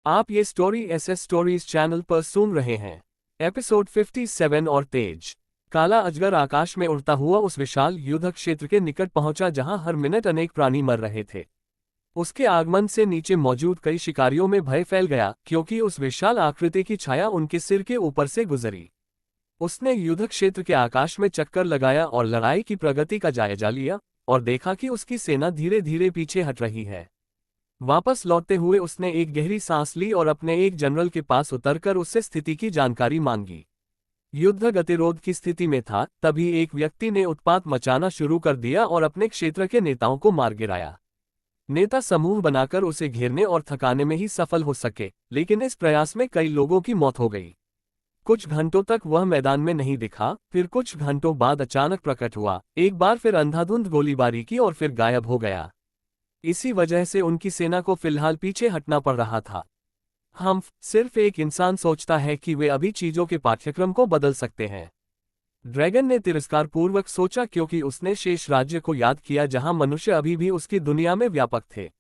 आप ये story SS stories channel पर सुन रहे हैं। एपिसोड 57 और तेज। काला अजगर आकाश में उड़ता हुआ उस विशाल युद्ध क्षेत्र के निकट पहुंचा जहां हर मिनट अनेक प्राणी मर रहे थे। उसके आगमन से नीचे मौजूद कई शिकारियों में भय फैल गया, क्योंकि उस विशाल आकृति की छाया उनके सिर के ऊपर से गुजरी। उसने युद्ध क्षेत्र के आकाश में चक्कर लगाया और लड़ाई की प्रगति का जायजा लिया, और देखा कि उसकी सेना धीरे धीरे पीछे हट रही है। वापस लौटते हुए उसने एक गहरी सांस ली और अपने एक जनरल के पास उतरकर उससे स्थिति की जानकारी मांगी। युद्ध गतिरोध की स्थिति में था, तभी एक व्यक्ति ने उत्पात मचाना शुरू कर दिया और अपने क्षेत्र के नेताओं को मार गिराया। नेता समूह बनाकर उसे घेरने और थकाने में ही सफल हो सके, लेकिन इस प्रयास में कई लोगों की मौत हो गई। कुछ घंटों तक वह मैदान में नहीं दिखा, फिर कुछ घंटों बाद अचानक प्रकट हुआ, एक बार फिर अंधाधुंध गोलीबारी की और फिर गायब हो गया। इसी वजह से उनकी सेना को फिलहाल पीछे हटना पड़ रहा था। हम सिर्फ एक इंसान सोचता है कि वे अभी चीजों के पाठ्यक्रम को बदल सकते हैं। ड्रैगन ने तिरस्कारपूर्वक सोचा, क्योंकि उसने शेष राज्य को याद किया जहां मनुष्य अभी भी उसकी दुनिया में व्यापक थे।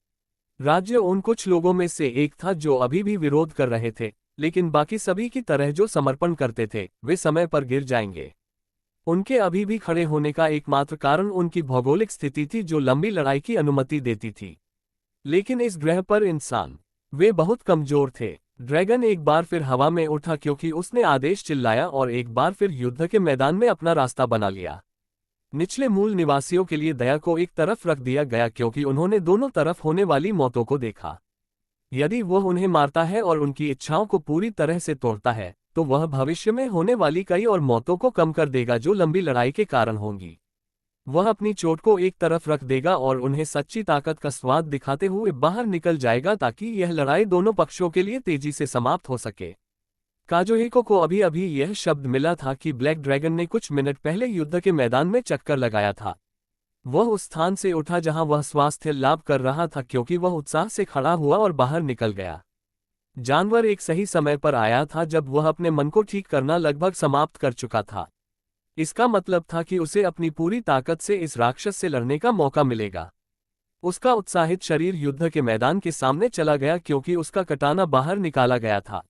राज्य उन कुछ लोगों में से एक था जो अभी भी विरोध कर रहे थे, लेकिन बाकी सभी की तरह जो समर्पण करते थे, वे समय पर गिर जाएंगे। उनके अभी भी खड़े होने का एकमात्र कारण उनकी भौगोलिक स्थिति थी, जो लंबी लड़ाई की अनुमति देती थी। लेकिन इस ग्रह पर इंसान, वे बहुत कमजोर थे। ड्रैगन एक बार फिर हवा में उठा, क्योंकि उसने आदेश चिल्लाया और एक बार फिर युद्ध के मैदान में अपना रास्ता बना लिया। निचले मूल निवासियों के लिए दया को एक तरफ रख दिया गया, क्योंकि उन्होंने दोनों तरफ होने वाली मौतों को देखा। यदि वह उन्हें मारता है और उनकी इच्छाओं को पूरी तरह से तोड़ता है, तो वह भविष्य में होने वाली कई और मौतों को कम कर देगा जो लंबी लड़ाई के कारण होंगी। वह अपनी चोट को एक तरफ रख देगा और उन्हें सच्ची ताकत का स्वाद दिखाते हुए बाहर निकल जाएगा, ताकि यह लड़ाई दोनों पक्षों के लिए तेजी से समाप्त हो सके। काजुहिको को अभी अभी यह शब्द मिला था कि ब्लैक ड्रैगन ने कुछ मिनट पहले युद्ध के मैदान में चक्कर लगाया था। वह उस स्थान से उठा जहां वह स्वास्थ्य लाभ कर रहा था, क्योंकि वह उत्साह से खड़ा हुआ और बाहर निकल गया। जानवर एक सही समय पर आया था, जब वह अपने मन को ठीक करना लगभग समाप्त कर चुका था। इसका मतलब था कि उसे अपनी पूरी ताकत से इस राक्षस से लड़ने का मौका मिलेगा। उसका उत्साहित शरीर युद्ध के मैदान के सामने चला गया, क्योंकि उसका कटाना बाहर निकाला गया था।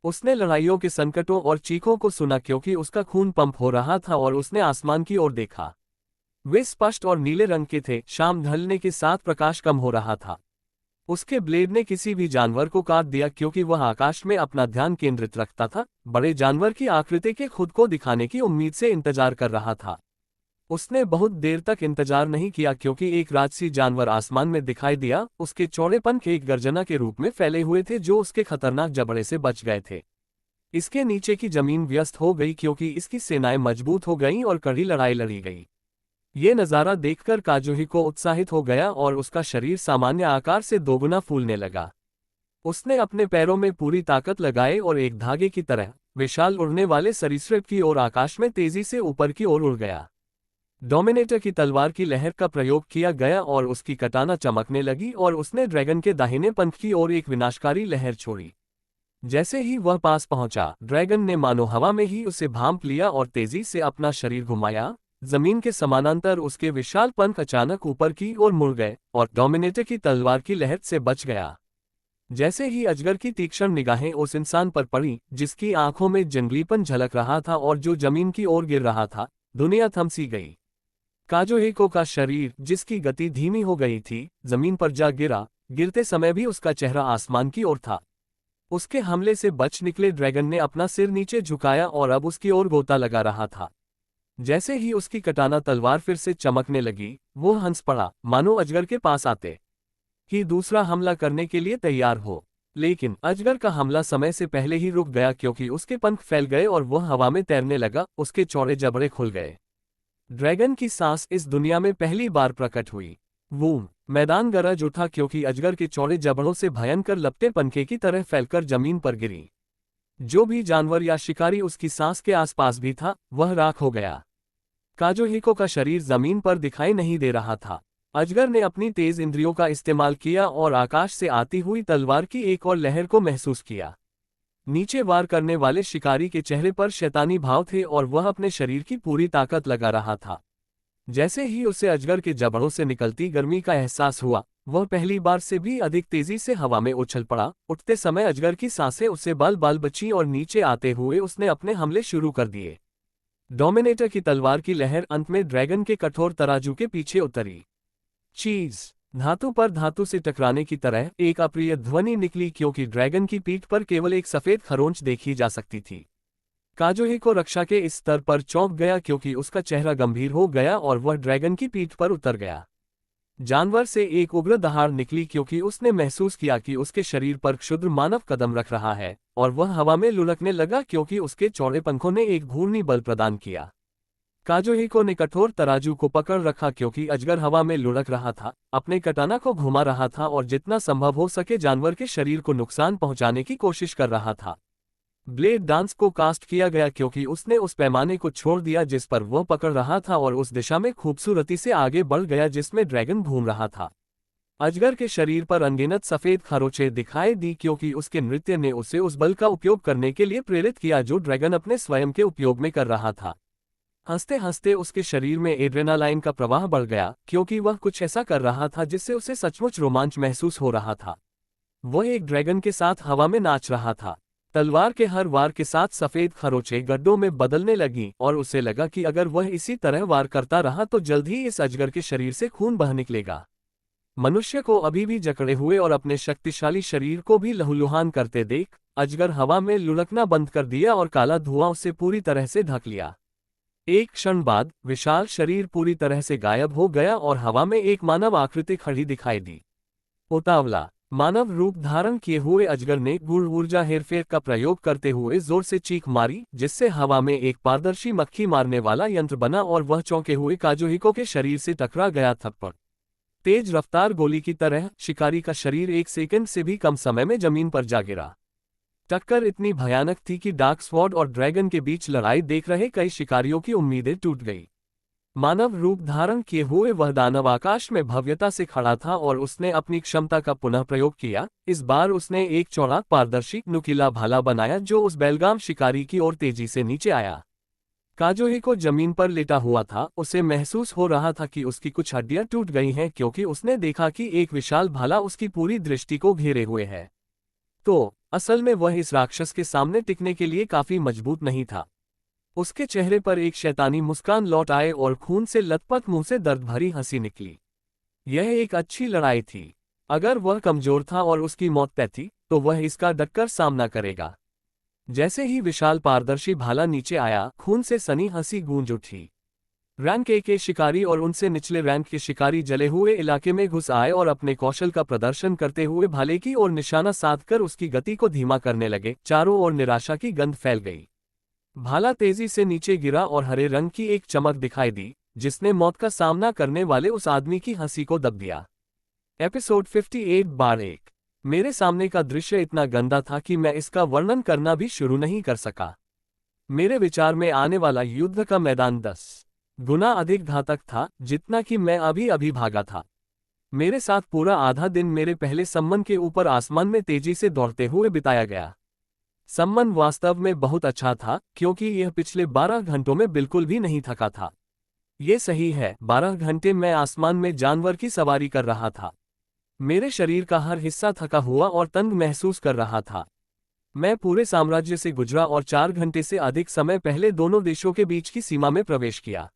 उसने लड़ाइयों के संकटों और चीखों को सुना, क्योंकि उसका खून पंप हो रहा था, और उसने आसमान की ओर देखा। वे स्पष्ट और नीले रंग के थे। शाम ढलने के साथ प्रकाश कम हो रहा था। उसके ब्लेड ने किसी भी जानवर को काट दिया, क्योंकि वह आकाश में अपना ध्यान केंद्रित रखता था, बड़े जानवर की आकृति के खुद को दिखाने की उम्मीद से इंतजार कर रहा था। उसने बहुत देर तक इंतजार नहीं किया, क्योंकि एक राजसी जानवर आसमान में दिखाई दिया। उसके चौड़े पंख एक गर्जना के रूप में फैले हुए थे, जो उसके खतरनाक जबड़े से बच गए थे। इसके नीचे की जमीन व्यस्त हो गई, क्योंकि इसकी सेनाएं मजबूत हो गईं और कड़ी लड़ाई लड़ी गई। ये नज़ारा देखकर काजुहिको उत्साहित हो गया और उसका शरीर सामान्य आकार से दोगुना फूलने लगा। उसने अपने पैरों में पूरी ताकत लगाए और एक धागे की तरह विशाल उड़ने वाले सरीसृप की ओर आकाश में तेजी से ऊपर की ओर उड़ गया। डोमिनेटर की तलवार की लहर का प्रयोग किया गया और उसकी कटाना चमकने लगी, और उसने ड्रैगन के दाहिने पंख की ओर एक विनाशकारी लहर छोड़ी। जैसे ही वह पास पहुंचा, ड्रैगन ने मानो हवा में ही उसे भांप लिया और तेजी से अपना शरीर घुमाया। जमीन के समानांतर उसके विशाल पंख अचानक ऊपर की ओर मुड़ गए और डोमिनेटर की तलवार की लहर से बच गया। जैसे ही अजगर की तीक्ष्ण निगाहें उस इंसान पर पड़ी, जिसकी आंखों में जंगलीपन झलक रहा था और जो जमीन की ओर गिर रहा था, दुनिया थम सी गई। काजुहिको का शरीर, जिसकी गति धीमी हो गई थी, जमीन पर जा गिरा। गिरते समय भी उसका चेहरा आसमान की ओर था। उसके हमले से बच निकले ड्रैगन ने अपना सिर नीचे झुकाया और अब उसकी ओर गोता लगा रहा था। जैसे ही उसकी कटाना तलवार फिर से चमकने लगी, वो हंस पड़ा, मानो अजगर के पास आते ही दूसरा हमला करने के लिए तैयार हो। लेकिन अजगर का हमला समय से पहले ही रुक गया, क्योंकि उसके पंख फैल गए और वह हवा में तैरने लगा। उसके चौड़े जबड़े खुल गए। ड्रैगन की सांस इस दुनिया में पहली बार प्रकट हुई। वूम! मैदान गरज उठा, क्योंकि अजगर के चौड़े जबड़ों से भयंकर लपटें पंखे की तरह फैलकर जमीन पर गिरी। जो भी जानवर या शिकारी उसकी सांस के आसपास भी था, वह राख हो गया। काजुहिको का शरीर जमीन पर दिखाई नहीं दे रहा था। अजगर ने अपनी तेज इंद्रियों का इस्तेमाल किया और आकाश से आती हुई तलवार की एक और लहर को महसूस किया। नीचे वार करने वाले शिकारी के चेहरे पर शैतानी भाव थे और वह अपने शरीर की पूरी ताकत लगा रहा था। जैसे ही उसे अजगर के जबड़ों से निकलती गर्मी का एहसास हुआ, वह पहली बार से भी अधिक तेजी से हवा में उछल पड़ा। उठते समय अजगर की सांसें उसे बाल बाल बची और नीचे आते हुए उसने अपने हमले शुरू कर दिए। डोमिनेटर की तलवार की लहर अंत में ड्रैगन के कठोर तराजू के पीछे उतरी। चीज धातु पर धातु से टकराने की तरह एक अप्रिय ध्वनि निकली, क्योंकि ड्रैगन की पीठ पर केवल एक सफेद खरोंच देखी जा सकती थी। काजुहिको रक्षा के इस स्तर पर चौंक गया, क्योंकि उसका चेहरा गंभीर हो गया और वह ड्रैगन की पीठ पर उतर गया। जानवर से एक उग्र दहाड़ निकली, क्योंकि उसने महसूस किया कि उसके शरीर पर क्षुद्र मानव कदम रख रहा है, और वह हवा में लुढ़कने लगा, क्योंकि उसके चौड़े पंखों ने एक घूर्णी बल प्रदान किया। काजुहिको ने कठोर तराजू को पकड़ रखा, क्योंकि अजगर हवा में लुढ़क रहा था, अपने कटाना को घुमा रहा था और जितना संभव हो सके जानवर के शरीर को नुकसान पहुंचाने की कोशिश कर रहा था। ब्लेड डांस को कास्ट किया गया, क्योंकि उसने उस पैमाने को छोड़ दिया जिस पर वह पकड़ रहा था और उस दिशा में खूबसूरती से आगे बढ़ गया जिसमें ड्रैगन घूम रहा था। अजगर के शरीर पर अनगिनत सफेद खरोंचें दिखाई दी, क्योंकि उसके नृत्य ने उसे उस बल का उपयोग करने के लिए प्रेरित किया जो ड्रैगन अपने स्वयं के उपयोग में कर रहा था। हंसते हंसते उसके शरीर में एड्रेनालाइन का प्रवाह बढ़ गया, क्योंकि वह कुछ ऐसा कर रहा था जिससे उसे सचमुच रोमांच महसूस हो रहा था। वह एक ड्रैगन के साथ हवा में नाच रहा था। तलवार के हर वार के साथ सफेद खरोंचें गड्ढों में बदलने लगीं और उसे लगा कि अगर वह इसी तरह वार करता रहा तो जल्द ही इस अजगर के शरीर से खून बह निकलेगा। मनुष्य को अभी भी जकड़े हुए और अपने शक्तिशाली शरीर को भी लहूलुहान करते देख अजगर हवा में लुढ़कना बंद कर दिया और काला धुआं उसे पूरी तरह से ढक लिया। एक क्षण बाद विशाल शरीर पूरी तरह से गायब हो गया और हवा में एक मानव आकृति खड़ी दिखाई दी। उतावला मानव रूप धारण किए हुए अजगर ने गूढ़ ऊर्जा हेरफेर का प्रयोग करते हुए जोर से चीख मारी, जिससे हवा में एक पारदर्शी मक्खी मारने वाला यंत्र बना और वह चौंके हुए काजुहिको के शरीर से टकरा गया। थप्पड़ तेज रफ्तार गोली की तरह शिकारी का शरीर एक सेकंड से भी कम समय में जमीन पर जा गिरा। टक्कर इतनी भयानक थी कि डार्क स्वॉर्ड और ड्रैगन के बीच लड़ाई देख रहे कई शिकारियों की उम्मीदें टूट गई। मानव रूप धारण किए हुए वह दानव आकाश में भव्यता से खड़ा था और उसने अपनी क्षमता का पुनः प्रयोग किया। इस बार उसने एक चौड़ा पारदर्शी नुकीला भाला बनाया जो उस बेलगाम शिकारी की ओर तेजी से नीचे आया। काजुहिको जमीन पर लेटा हुआ था। उसे महसूस हो रहा था कि उसकी कुछ हड्डियां टूट गई हैं, क्योंकि उसने देखा कि एक विशाल भाला उसकी पूरी दृष्टि को घेरे हुए है। तो असल में वह इस राक्षस के सामने टिकने के लिए काफी मजबूत नहीं था। उसके चेहरे पर एक शैतानी मुस्कान लौट आए और खून से लथपथ मुंह से दर्द भरी हंसी निकली। यह एक अच्छी लड़ाई थी। अगर वह कमजोर था और उसकी मौत तय थी, तो वह इसका डटकर सामना करेगा। जैसे ही विशाल पारदर्शी भाला नीचे आया, खून से सनी हंसी गूंज उठी। रैंक ए के शिकारी और उनसे निचले रैंक के शिकारी जले हुए इलाके में घुस आए और अपने कौशल का प्रदर्शन करते हुए भाले की ओर निशाना साधकर उसकी गति को धीमा करने लगे। चारों ओर निराशा की गंध फैल गई। भाला तेजी से नीचे गिरा और हरे रंग की एक चमक दिखाई दी, जिसने मौत का सामना करने वाले उस आदमी की हंसी को दब दिया। एपिसोड 58/1। मेरे सामने का दृश्य इतना गंदा था कि मैं इसका वर्णन करना भी शुरू नहीं कर सका। मेरे विचार में आने वाला युद्ध का मैदान 10 गुना अधिक घातक था जितना कि मैं अभी अभी भागा था। मेरे साथ पूरा आधा दिन मेरे पहले सम्मन के ऊपर आसमान में तेजी से दौड़ते हुए बिताया गया। सम्मन वास्तव में बहुत अच्छा था, क्योंकि यह पिछले 12 घंटों में बिल्कुल भी नहीं थका था। ये सही है, 12 घंटे मैं आसमान में जानवर की सवारी कर रहा था। मेरे शरीर का हर हिस्सा थका हुआ और तंग महसूस कर रहा था। मैं पूरे साम्राज्य से गुजरा और 4 घंटे से अधिक समय पहले दोनों देशों के बीच की सीमा में प्रवेश किया।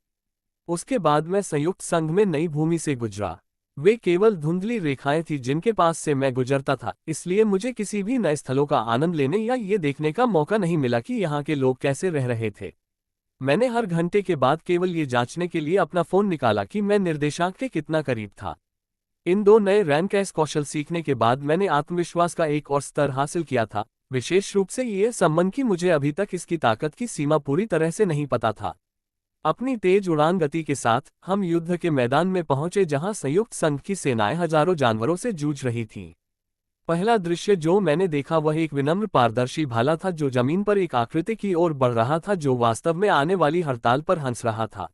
उसके बाद मैं संयुक्त संघ में नई भूमि से गुजरा। वे केवल धुंधली रेखाएं थीं जिनके पास से मैं गुजरता था, इसलिए मुझे किसी भी नए स्थलों का आनंद लेने या ये देखने का मौका नहीं मिला कि यहाँ के लोग कैसे रह रहे थे। मैंने हर घंटे के बाद केवल ये जांचने के लिए अपना फोन निकाला कि मैं निर्देशांक के कितना करीब था। इन 2 नए रैंकैस कौशल सीखने के बाद मैंने आत्मविश्वास का एक और स्तर हासिल किया था, विशेष रूप से ये सम्मन कि मुझे अभी तक इसकी ताकत की सीमा पूरी तरह से नहीं पता था। अपनी तेज उड़ान गति के साथ हम युद्ध के मैदान में पहुंचे, जहां संयुक्त संघ की सेनाएं हजारों जानवरों से जूझ रही थीं। पहला दृश्य जो मैंने देखा वह एक विनम्र पारदर्शी भाला था जो जमीन पर एक आकृति की ओर बढ़ रहा था जो वास्तव में आने वाली हड़ताल पर हंस रहा था।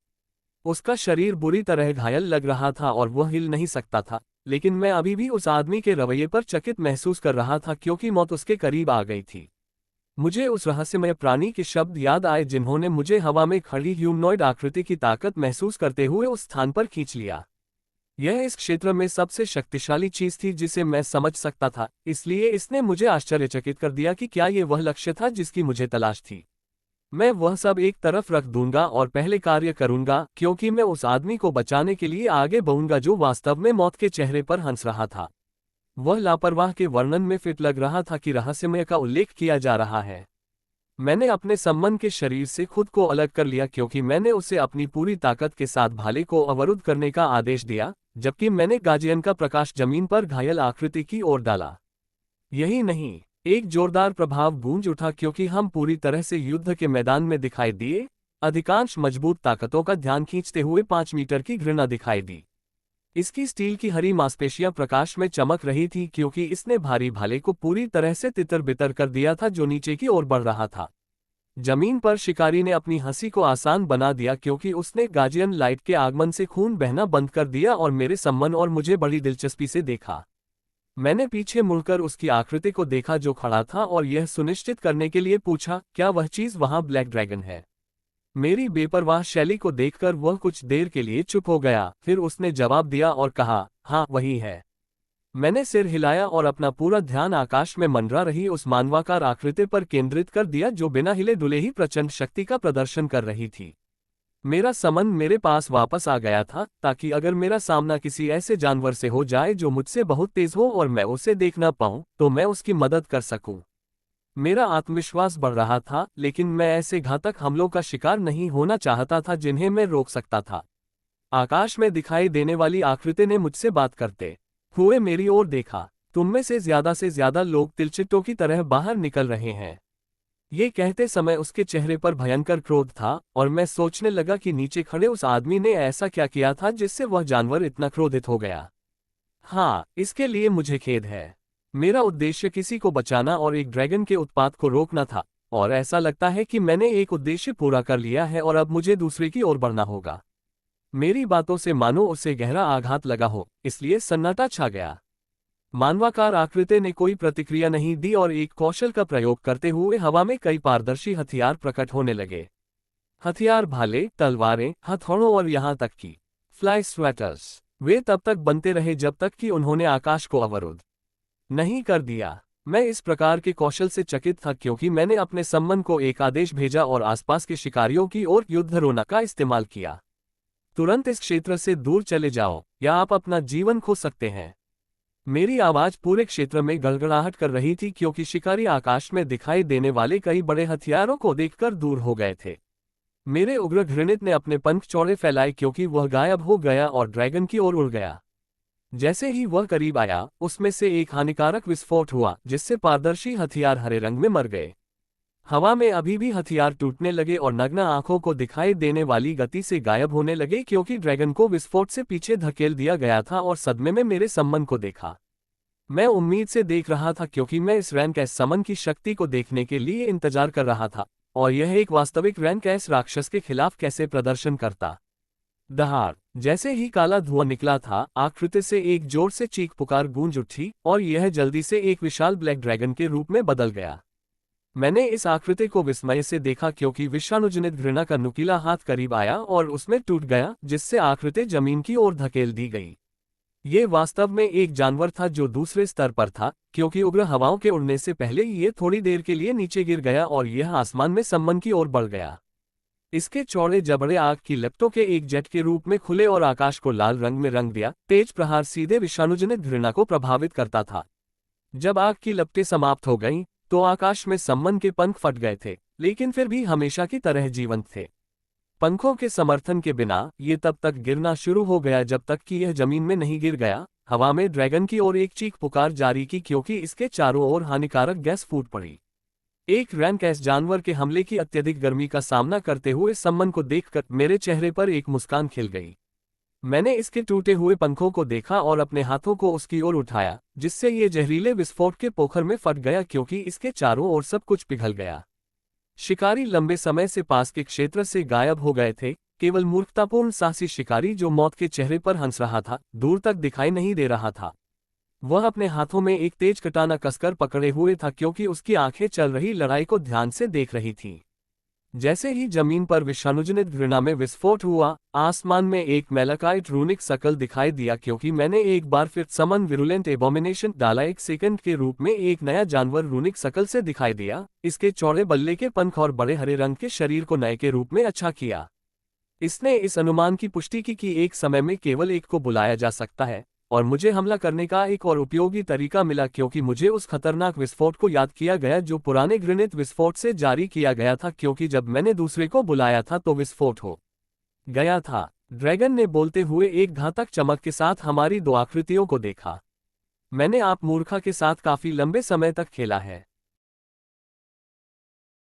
उसका शरीर बुरी तरह घायल लग रहा था और वह हिल नहीं सकता था, लेकिन मैं अभी भी उस आदमी के रवैये पर चकित महसूस कर रहा था, क्योंकि मौत उसके करीब आ गई थी। मुझे उस रहस्यमय प्राणी के शब्द याद आए जिन्होंने मुझे हवा में खड़ी ह्यूमनॉइड आकृति की ताकत महसूस करते हुए उस स्थान पर खींच लिया। यह इस क्षेत्र में सबसे शक्तिशाली चीज थी जिसे मैं समझ सकता था, इसलिए इसने मुझे आश्चर्यचकित कर दिया कि क्या ये वह लक्ष्य था जिसकी मुझे तलाश थी। मैं वह सब एक तरफ रख दूंगा और पहले कार्य करूंगा, क्योंकि मैं उस आदमी को बचाने के लिए आगे बढ़ूंगा जो वास्तव में मौत के चेहरे पर हंस रहा था। वह लापरवाह के वर्णन में फिट लग रहा था कि रहस्यमय का उल्लेख किया जा रहा है। मैंने अपने सम्मन के शरीर से खुद को अलग कर लिया क्योंकि मैंने उसे अपनी पूरी ताकत के साथ भाले को अवरुद्ध करने का आदेश दिया, जबकि मैंने गार्जियन का प्रकाश जमीन पर घायल आकृति की ओर डाला। यही नहीं, एक जोरदार प्रभाव गूंज उठा क्योंकि हम पूरी तरह से युद्ध के मैदान में दिखाई दिए। अधिकांश मजबूत ताकतों का ध्यान खींचते हुए 5 मीटर की घृणा दिखाई दी। इसकी स्टील की हरी मांसपेशियां प्रकाश में चमक रही थी क्योंकि इसने भारी भाले को पूरी तरह से तितर बितर कर दिया था जो नीचे की ओर बढ़ रहा था। जमीन पर शिकारी ने अपनी हंसी को आसान बना दिया क्योंकि उसने गार्जियन लाइट के आगमन से खून बहना बंद कर दिया और मेरे सम्मन और मुझे बड़ी दिलचस्पी से देखा। मैंने पीछे मुड़कर उसकी आकृति को देखा जो खड़ा था और यह सुनिश्चित करने के लिए पूछा, क्या वह चीज वहां ब्लैक ड्रैगन है? मेरी बेपरवाह शैली को देखकर वह कुछ देर के लिए चुप हो गया, फिर उसने जवाब दिया और कहा, हाँ वही है। मैंने सिर हिलाया और अपना पूरा ध्यान आकाश में मंडरा रही उस मानवाकार आकृति पर केंद्रित कर दिया जो बिना हिले डुले ही प्रचंड शक्ति का प्रदर्शन कर रही थी। मेरा समन मेरे पास वापस आ गया था ताकि अगर मेरा सामना किसी ऐसे जानवर से हो जाए जो मुझसे बहुत तेज हो और मैं उसे देख ना पाऊं, तो मैं उसकी मदद कर सकूं। मेरा आत्मविश्वास बढ़ रहा था, लेकिन मैं ऐसे घातक हमलों का शिकार नहीं होना चाहता था जिन्हें मैं रोक सकता था। आकाश में देने वाली आकृति ने मुझसे बात करते हुए मेरी ओर देखा। तुम में से ज्यादा लोग तिलचिट्टों की तरह बाहर निकल रहे हैं। ये कहते समय उसके चेहरे पर भयंकर क्रोध था और मैं सोचने लगा कि नीचे खड़े उस आदमी ने ऐसा क्या किया था जिससे वह जानवर इतना क्रोधित हो गया। हाँ, इसके लिए मुझे खेद है। मेरा उद्देश्य किसी को बचाना और एक ड्रैगन के उत्पात को रोकना था, और ऐसा लगता है कि मैंने एक उद्देश्य पूरा कर लिया है और अब मुझे दूसरे की ओर बढ़ना होगा। मेरी बातों से मानो उसे गहरा आघात लगा हो, इसलिए सन्नाटा छा गया। मानवाकार आकृति ने कोई प्रतिक्रिया नहीं दी और एक कौशल का प्रयोग करते हुए हवा में कई पारदर्शी हथियार प्रकट होने लगे। हथियार भाले, तलवारें, हथौड़ों और यहां तक कि फ्लाई स्वेटर्स। वे तब तक बनते रहे जब तक कि उन्होंने आकाश को अवरुद्ध नहीं कर दिया। मैं इस प्रकार के कौशल से चकित था क्योंकि मैंने अपने सम्मन को एक आदेश भेजा और आसपास के शिकारियों की ओर युद्धरोना का इस्तेमाल किया। तुरंत इस क्षेत्र से दूर चले जाओ या आप अपना जीवन खो सकते हैं। मेरी आवाज पूरे क्षेत्र में गड़गड़ाहट कर रही थी क्योंकि शिकारी आकाश में दिखाई देने वाले कई बड़े हथियारों को देखकर दूर हो गए थे। मेरे उग्र घृणित ने अपने पंख चौड़े फैलाए क्योंकि वह गायब हो गया और ड्रैगन की ओर उड़ गया। जैसे ही वह करीब आया, उसमें से एक हानिकारक विस्फोट हुआ जिससे पारदर्शी हथियार हरे रंग में मर गए। हवा में अभी भी हथियार टूटने लगे और नग्न आंखों को दिखाई देने वाली गति से गायब होने लगे क्योंकि ड्रैगन को विस्फोट से पीछे धकेल दिया गया था और सदमे में मेरे सम्मन को देखा। मैं उम्मीद से देख रहा था क्योंकि मैं इस रैनकैस समन की शक्ति को देखने के लिए इंतजार कर रहा था, और यह एक वास्तविक रैनकैस राक्षस के खिलाफ कैसे प्रदर्शन करता। दहाड़, जैसे ही काला धुआं निकला था, आकृति से एक जोर से चीख पुकार गूंज उठी और यह जल्दी से एक विशाल ब्लैक ड्रैगन के रूप में बदल गया। मैंने इस आकृति को विस्मय से देखा क्योंकि विषाणुजनित घृणा का नुकीला हाथ करीब आया और उसमें टूट गया, जिससे आकृति जमीन की ओर धकेल दी गई। ये वास्तव में एक जानवर था जो दूसरे स्तर पर था, क्योंकि उग्र हवाओं के उड़ने से पहले ये थोड़ी देर के लिए नीचे गिर गया और यह आसमान में सम्मन की ओर बढ़ गया। इसके चौड़े जबड़े आग की लपटों के एक जेट के रूप में खुले और आकाश को लाल रंग में रंग दिया। तेज प्रहार सीधे विषाणुजनित घृणा को प्रभावित करता था। जब आग की लपटें समाप्त हो गईं, तो आकाश में सम्मन के पंख फट गए थे, लेकिन फिर भी हमेशा की तरह जीवंत थे। पंखों के समर्थन के बिना ये तब तक गिरना शुरू हो गया जब तक कि यह जमीन में नहीं गिर गया। हवा में ड्रैगन की ओर एक चीख पुकार जारी की क्योंकि इसके चारों ओर हानिकारक गैस फूट पड़ी। एक रैनकैस जानवर के हमले की अत्यधिक गर्मी का सामना करते हुए सम्मन को देखकर मेरे चेहरे पर एक मुस्कान खिल गई। मैंने इसके टूटे हुए पंखों को देखा और अपने हाथों को उसकी ओर उठाया, जिससे ये जहरीले विस्फोट के पोखर में फट गया क्योंकि इसके चारों ओर सब कुछ पिघल गया। शिकारी लंबे समय से पास के क्षेत्र से गायब हो गए थे। केवल मूर्खतापूर्ण साहसी शिकारी जो मौत के चेहरे पर हंस रहा था, दूर तक दिखाई नहीं दे रहा था। वह अपने हाथों में एक तेज कटाना कसकर पकड़े हुए था क्योंकि उसकी आंखें चल रही लड़ाई को ध्यान से देख रही थीं। जैसे ही जमीन पर विषाणुजनित घृणा में विस्फोट हुआ, आसमान में एक मेलाकाइट रूनिक शकल दिखाई दिया क्योंकि मैंने एक बार फिर समन विरुलेंट एबोमिनेशन डाला। एक सेकंड के रूप में एक नया जानवर रूनिक शकल से दिखाई दिया, इसके चौड़े बल्ले के पंख और बड़े हरे रंग के शरीर को नए के रूप में अच्छा किया। इसने इस अनुमान की पुष्टि की कि एक समय में केवल एक को बुलाया जा सकता है, और मुझे हमला करने का एक और उपयोगी तरीका मिला क्योंकि मुझे उस खतरनाक विस्फोट को याद किया गया जो पुराने घृणित विस्फोट से जारी किया गया था, क्योंकि जब मैंने दूसरे को बुलाया था तो विस्फोट हो गया था। ड्रैगन ने बोलते हुए एक घातक चमक के साथ हमारी दो आकृतियों को देखा। मैंने आप मूर्खा के साथ काफी लंबे समय तक खेला है।